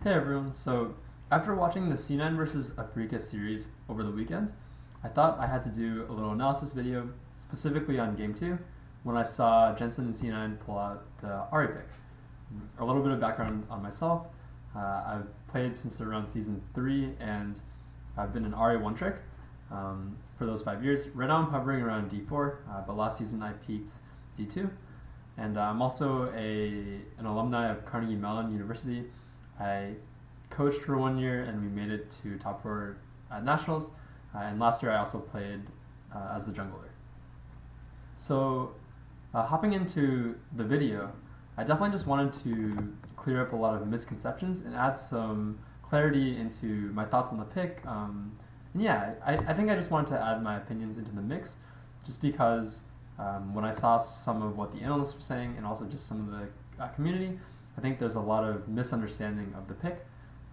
Hey everyone, so after watching the C9 versus Afreeca series over the weekend, I thought I had to do a little analysis video specifically on Game 2 when I saw Jensen and C9 pull out the Ahri pick. A little bit of background on myself, I've played since around Season 3 and I've been an Ahri one-trick for those 5 years. Right now I'm hovering around D4, but last season I peaked D2. And I'm also an alumni of Carnegie Mellon University. I coached for 1 year and we made it to top 4 at nationals. And last year I also played as the jungler. So hopping into the video, I definitely just wanted to clear up a lot of misconceptions and add some clarity into my thoughts on the pick. And yeah, I think I just wanted to add my opinions into the mix just because when I saw some of what the analysts were saying and also just some of the community, I think there's a lot of misunderstanding of the pick.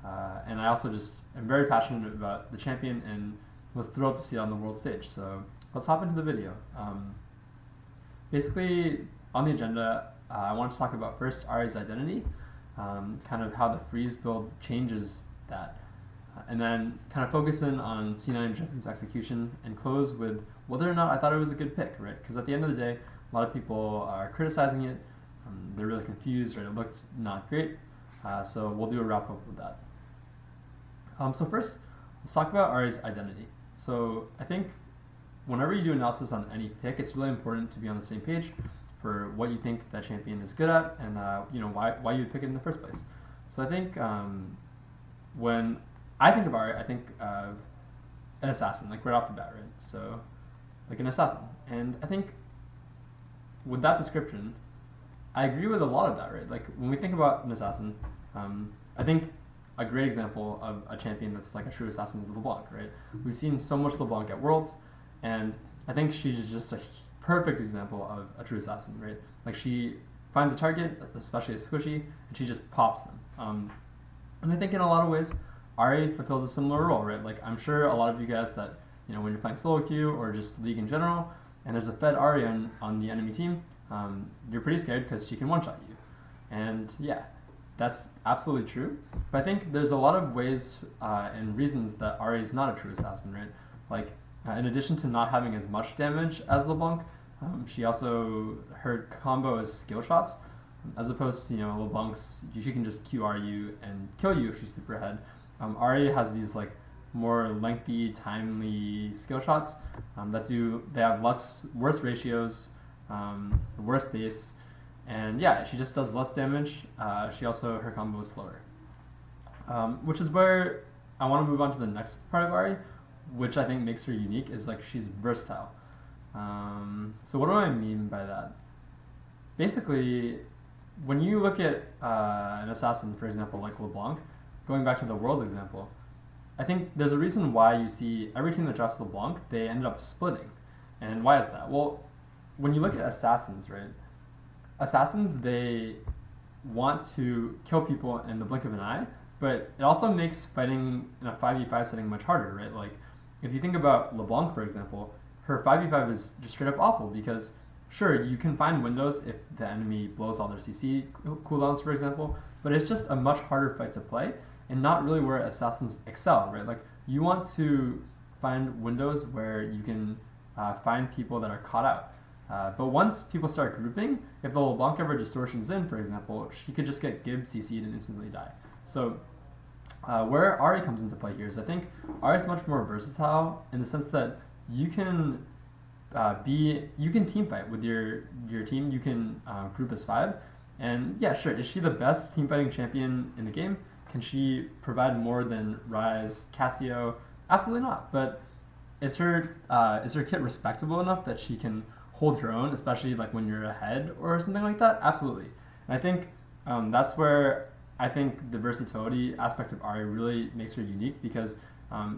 And I also just am very passionate about the champion and was thrilled to see it on the world stage. So let's hop into the video. Basically, on the agenda, I want to talk about first Ahri's identity, kind of how the freeze build changes that, and then kind of focus in on C9 Jensen's execution and close with whether or not I thought it was a good pick, right? Because at the end of the day, a lot of people are criticizing it. They're really confused, right? It looked not great. So we'll do a wrap up with that. So first, let's talk about Ahri's identity. So I think whenever you do analysis on any pick, it's really important to be on the same page for what you think that champion is good at and why you would pick it in the first place. So I think when I think of Ahri, I think of an assassin, like right off the bat, right? So like an assassin. And I think with that description, I agree with a lot of that, right? Like when we think about an assassin, I think a great example of a champion that's like a true assassin is LeBlanc, right? We've seen so much LeBlanc at Worlds, and I think she's just a perfect example of a true assassin, right? Like she finds a target, especially a squishy, and she just pops them. And I think in a lot of ways, Ahri fulfills a similar role, right? Like I'm sure a lot of you guys that, when you're playing solo queue or just League in general, and there's a fed Ahri on the enemy team, you're pretty scared because she can one-shot you. And yeah, that's absolutely true. But I think there's a lot of ways and reasons that Ahri is not a true assassin, right? Like, in addition to not having as much damage as LeBlanc, her combo is skill shots, as opposed to, LeBlanc's, she can just QR you and kill you if she's super ahead. Ahri has these, like, more lengthy, timely skill shots they have worse ratios, worse base, and yeah, she just does less damage. Her combo is slower. Which is where I want to move on to the next part of Ahri, which I think makes her unique, is like she's versatile. So what do I mean by that? Basically, when you look at an assassin, for example, like LeBlanc, going back to the Worlds example, I think there's a reason why you see every team that drafts LeBlanc, they end up splitting. And why is that? Well, when you look at assassins, right? Assassins, they want to kill people in the blink of an eye, but it also makes fighting in a 5v5 setting much harder, right? Like, if you think about LeBlanc, for example, her 5v5 is just straight up awful because, sure, you can find windows if the enemy blows all their CC cooldowns, for example, but it's just a much harder fight to play and not really where assassins excel, right? Like, you want to find windows where you can find people that are caught out. But once people start grouping, if the LeBlanc ever distortions in, for example, she could just get Gib CC'd and instantly die. So where Ahri comes into play here is I think Ahri is much more versatile in the sense that you can team fight with your team. You can group as 5, and yeah, sure, is she the best team fighting champion in the game? Can she provide more than Ryze, Cassio? Absolutely not. But is her kit respectable enough that she can hold her own, especially like when you're ahead or something like that? Absolutely. And I think that's where I think the versatility aspect of Ahri really makes her unique because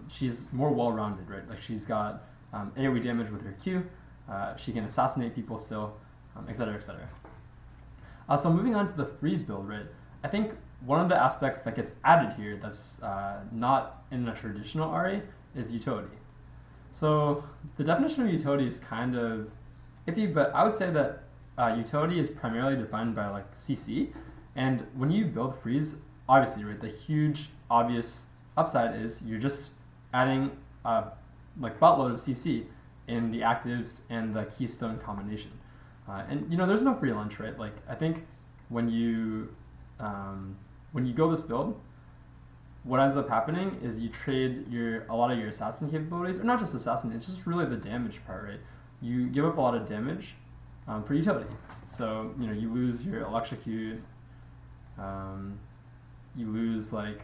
she's more well-rounded, right? Like she's got AoE damage with her Q, she can assassinate people still, etc., etc. So moving on to the freeze build, right? I think one of the aspects that gets added here that's not in a traditional Ahri is utility. So the definition of utility is kind of iffy, but I would say that utility is primarily defined by like CC, And when you build freeze, obviously, right, the huge obvious upside is you're just adding like buttload of CC in the actives and the keystone combination. And there's no free lunch, right? Like I think when you go this build, what ends up happening is you trade a lot of your assassin capabilities, or not just assassin, it's just really the damage part, right? You give up a lot of damage for utility. So, you lose your electrocute, you lose like,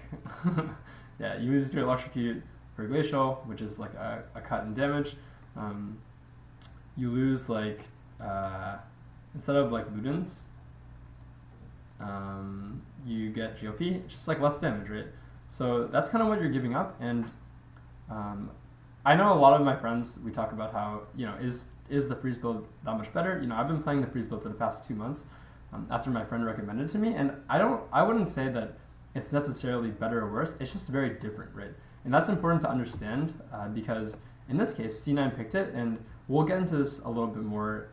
you lose your electrocute for glacial, which is like a cut in damage. You lose like, instead of like Ludens, you get GOP, just like less damage, right? So that's kind of what you're giving up. And I know a lot of my friends, we talk about how, is the freeze build that much better? I've been playing the freeze build for the past 2 months after my friend recommended it to me. And I wouldn't say that it's necessarily better or worse. It's just very different, right? And that's important to understand because in this case, C9 picked it, and we'll get into this a little bit more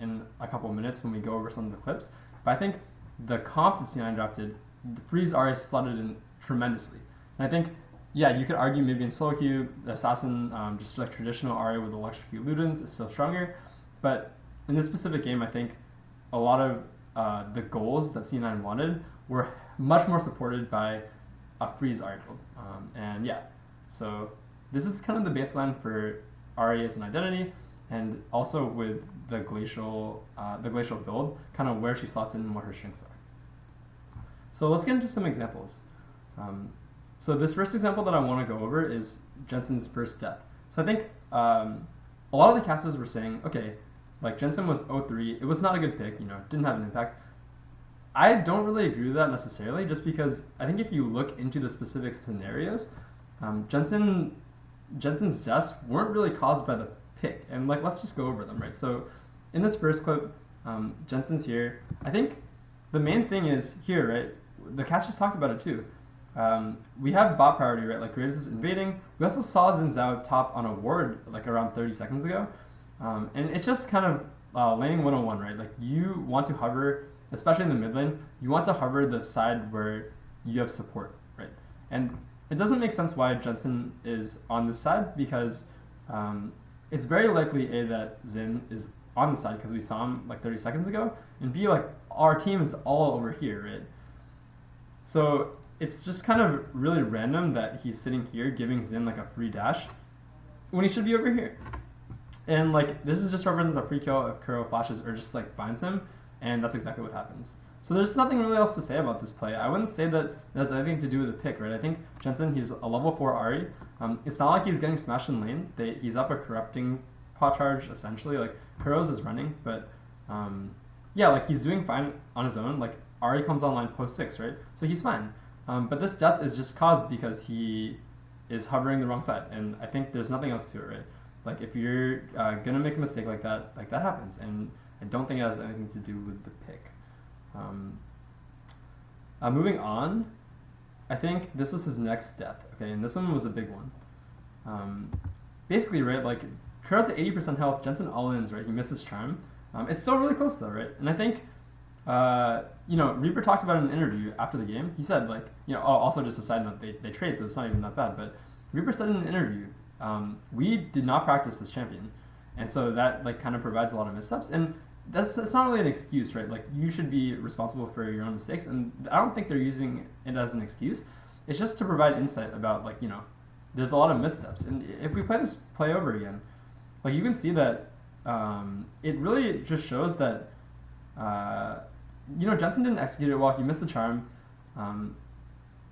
in a couple of minutes when we go over some of the clips. But I think the comp that C9 drafted, the freeze Ahri slotted in tremendously. And I think, you could argue maybe in solo queue, the assassin, just like traditional Ahri with electrocute Ludens is still stronger. But in this specific game, I think a lot of the goals that C9 wanted were much more supported by a freeze Ahri build. So this is kind of the baseline for Ahri as an identity, and also with the glacial build, kind of where she slots in and what her strengths are. So let's get into some examples. So this first example that I want to go over is Jensen's first death. So I think a lot of the casters were saying, okay, like Jensen was 0-3, it was not a good pick, didn't have an impact. I don't really agree with that necessarily, just because I think if you look into the specific scenarios, Jensen's deaths weren't really caused by the pick. And like, let's just go over them, right? So in this first clip, Jensen's here. I think the main thing is here, right? The casters talked about it too. We have bot priority, right? Like Graves is invading. We also saw Xin Zhao top on a ward like around 30 seconds ago. And it's just kind of laning 101, right? Like you want to hover, especially in the mid lane, you want to hover the side where you have support, right? And it doesn't make sense why Jensen is on this side, because it's very likely A, that Xin is on the side because we saw him like 30 seconds ago, and B, like our team is all over here, right? So it's just kind of really random that he's sitting here giving Xin like a free dash when he should be over here. And like this is just represents a free kill if Kuro flashes or just like binds him, and that's exactly what happens. So there's nothing really else to say about this play. I wouldn't say that it has anything to do with the pick, right? I think Jensen, he's a level 4 Ahri. It's not like he's getting smashed in lane. He's up a corrupting pot charge, essentially. Like, Kuro's is running, but like he's doing fine on his own. Like, Ahri comes online post 6, right? So he's fine. But this death is just caused because he is hovering the wrong side. And I think there's nothing else to it, right? Like, if you're going to make a mistake like that happens. And I don't think it has anything to do with the pick. Moving on, I think this was his next death. Okay, and this one was a big one. Basically, right, like, Kuro's at 80% health, Jensen all-ins, right? He misses charm. It's still really close though, right? And I think, Reaper talked about it in an interview after the game. He said, like, also just a side note, they trade, so it's not even that bad, but Reaper said in an interview, we did not practice this champion. And so that, like, kind of provides a lot of missteps. And that's not really an excuse, right? Like, you should be responsible for your own mistakes, and I don't think they're using it as an excuse. It's just to provide insight about, like, there's a lot of missteps. And if we play this play over again, like, you can see that it really just shows that, Jensen didn't execute it well. He missed the charm, and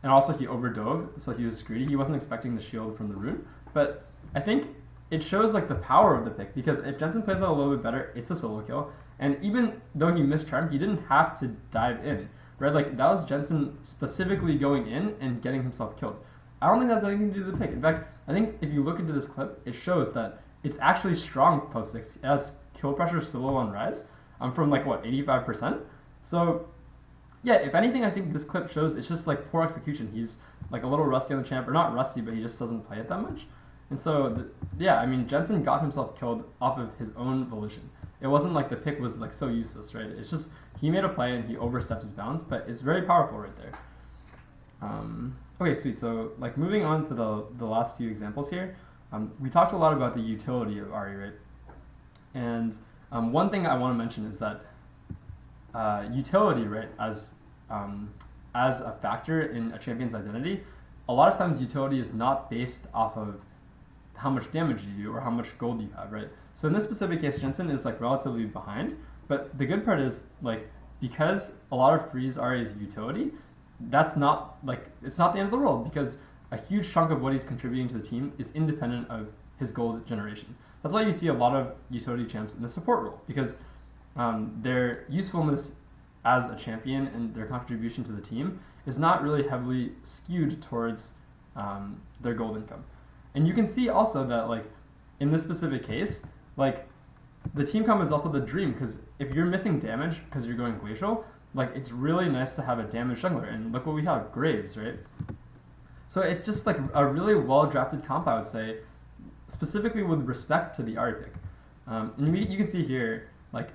also he overdove, so he was greedy. He wasn't expecting the shield from the rune. But I think it shows, like, the power of the pick, because if Jensen plays out a little bit better, it's a solo kill. And even though he missed charm, he didn't have to dive in, right? Like, that was Jensen specifically going in and getting himself killed. I don't think that's anything to do with the pick. In fact, I think if you look into this clip, it shows that it's actually strong post 6. It has kill pressure solo on rise from, like, 85%? So, yeah, if anything, I think this clip shows it's just, like, poor execution. He's, like, a little rusty on the champ, or not rusty, but he just doesn't play it that much. And so, Jensen got himself killed off of his own volition. It wasn't like the pick was, like, so useless, right? It's just he made a play and he overstepped his bounds, but it's very powerful right there. Okay, sweet. So like moving on to the last few examples here, we talked a lot about the utility of Ahri, right? And one thing I want to mention is that utility, right, as a factor in a champion's identity, a lot of times utility is not based off of how much damage you do or how much gold you have, right? So in this specific case, Jensen is like relatively behind, but the good part is like because a lot of Freeze Ahri's utility, that's not like it's not the end of the world because a huge chunk of what he's contributing to the team is independent of his gold generation. That's why you see a lot of utility champs in the support role because their usefulness as a champion and their contribution to the team is not really heavily skewed towards their gold income. And you can see also that like in this specific case, like the team comp is also the dream because if you're missing damage because you're going glacial, like it's really nice to have a damage jungler. And look what we have, Graves, right? So it's just like a really well-drafted comp, I would say, specifically with respect to the Ahri pick. And you can see here, like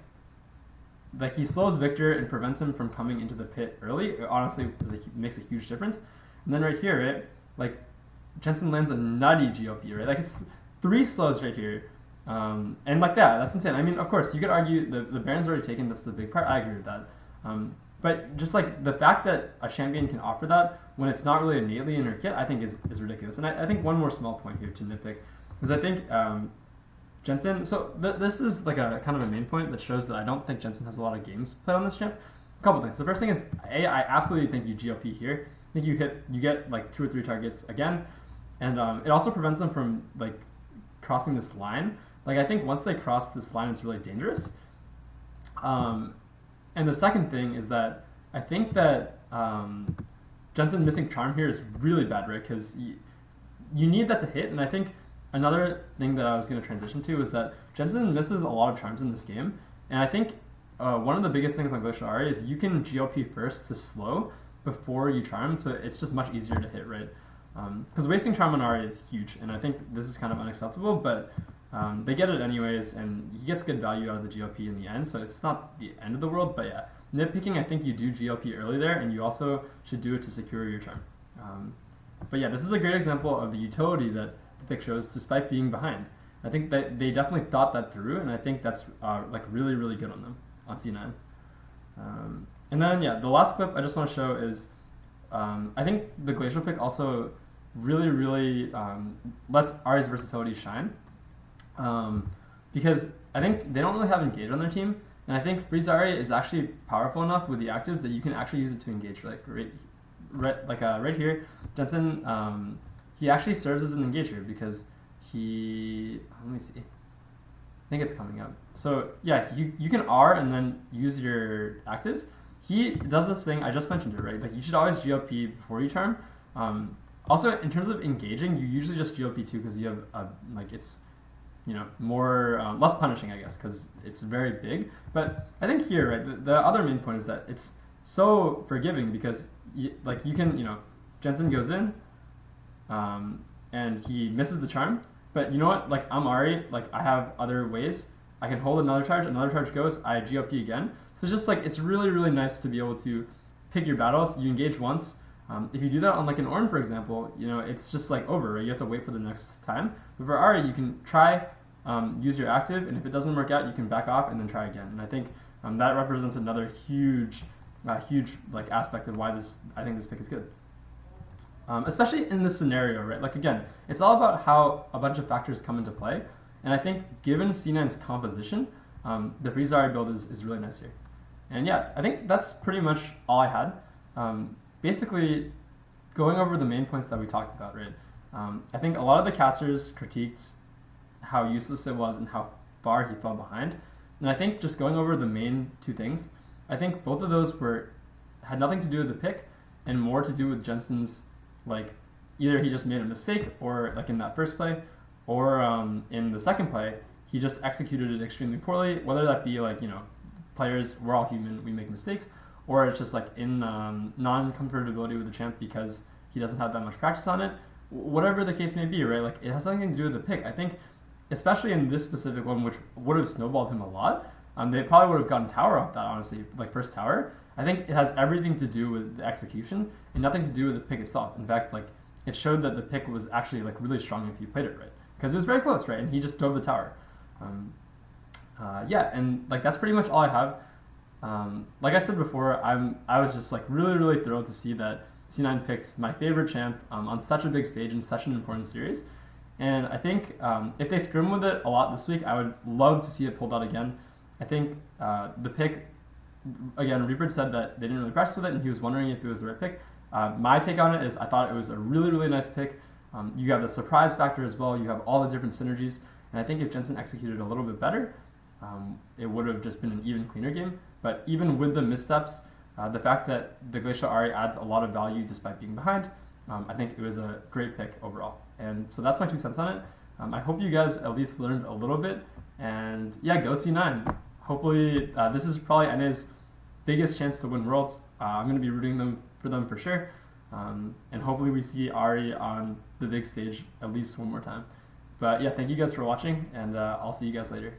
he slows Victor and prevents him from coming into the pit early. It honestly makes a huge difference. And then right here, right, like Jensen lands a nutty GOP, right? Like it's 3 slows right here. And like that's insane. I mean, of course, you could argue the Baron's already taken. That's the big part. I agree with that. But just like the fact that a champion can offer that when it's not really innately in her kit, I think is ridiculous. And I think one more small point here to nitpick is I think Jensen. So this is like a kind of a main point that shows that I don't think Jensen has a lot of games played on this champ. A couple things. The first thing is I absolutely think you GOP here. I think you get like 2 or 3 targets again, and it also prevents them from like crossing this line. Like I think once they cross this line, it's really dangerous. And the second thing is that I think that Jensen missing charm here is really bad, right? Because you need that to hit, and I think another thing that I was going to transition to is that Jensen misses a lot of charms in this game, and I think one of the biggest things on Glacial Ahri is you can GOP first to slow before you charm, so it's just much easier to hit, right? Because wasting charm on Ahri is huge, and I think this is kind of unacceptable, but they get it anyways, and he gets good value out of the GOP in the end, so it's not the end of the world, but yeah. Nitpicking, I think you do GOP early there, and you also should do it to secure your charm. But yeah, this is a great example of the utility that the pick shows despite being behind. I think that they definitely thought that through, and I think that's like really, really good on them, on C9. And then, yeah, the last clip I just want to show is I think the Glacial pick also really, really lets Ahri's versatility shine. Because I think they don't really have engage on their team, and I think Freeze Ahri is actually powerful enough with the actives that you can actually use it to engage. Like right here, Jensen, he actually serves as an engager because let me see. I think it's coming up. So yeah, you can R and then use your actives. He does this thing, I just mentioned it, right? Like you should always GOP before you charm. Also, in terms of engaging, you usually just GOP too because you have it's more less punishing, I guess, because it's very big. But I think here, right, the other main point is that it's so forgiving because you can, Jensen goes in, and he misses the charm. But you know what? Like I'm Ahri, like I have other ways. I can hold another charge goes, I GOP again. So it's just like it's really, really nice to be able to pick your battles. You engage once. If you do that on like an Ornn, for example, it's just like over, right? You have to wait for the next time. But for Ahri, you can try, use your active, and if it doesn't work out, you can back off and then try again. And I think that represents another huge like aspect of why I think this pick is good. Especially in this scenario, right? Like again, it's all about how a bunch of factors come into play. And I think given C9's composition, the Freeze Ahri build is really nice here. And yeah, I think that's pretty much all I had. Basically, going over the main points that we talked about, right? I think a lot of the casters critiqued how useless it was and how far he fell behind. And I think just going over the main 2 things, I think both of those had nothing to do with the pick and more to do with Jensen's, like, either he just made a mistake or like in that first play, or in the second play, he just executed it extremely poorly, whether that be like, players, we're all human, we make mistakes, or it's just like in non-comfortability with the champ because he doesn't have that much practice on it. Whatever the case may be, right? Like it has nothing to do with the pick. I think, especially in this specific one, which would have snowballed him a lot, they probably would have gotten tower off that, honestly, like first tower. I think it has everything to do with the execution and nothing to do with the pick itself. In fact, like it showed that the pick was actually like really strong if you played it right, because it was very close, right? And he just drove the tower. Yeah, and like that's pretty much all I have. Like I said before, I was just like really thrilled to see that C9 picked my favorite champ on such a big stage in such an important series. And I think if they scrim with it a lot this week, I would love to see it pulled out again. I think the pick, again, Reaper said that they didn't really practice with it, and he was wondering if it was the right pick. My take on it is I thought it was a really nice pick. You have the surprise factor as well. You have all the different synergies. And I think if Jensen executed a little bit better, it would have just been an even cleaner game. But even with the missteps, the fact that the Glacial Ahri adds a lot of value despite being behind, I think it was a great pick overall. And so that's my 2 cents on it. I hope you guys at least learned a little bit. And yeah, go C9. Hopefully, this is probably NA's biggest chance to win Worlds. I'm going to be rooting for them for sure. And hopefully we see Ahri on the big stage at least one more time. But yeah, thank you guys for watching, and I'll see you guys later.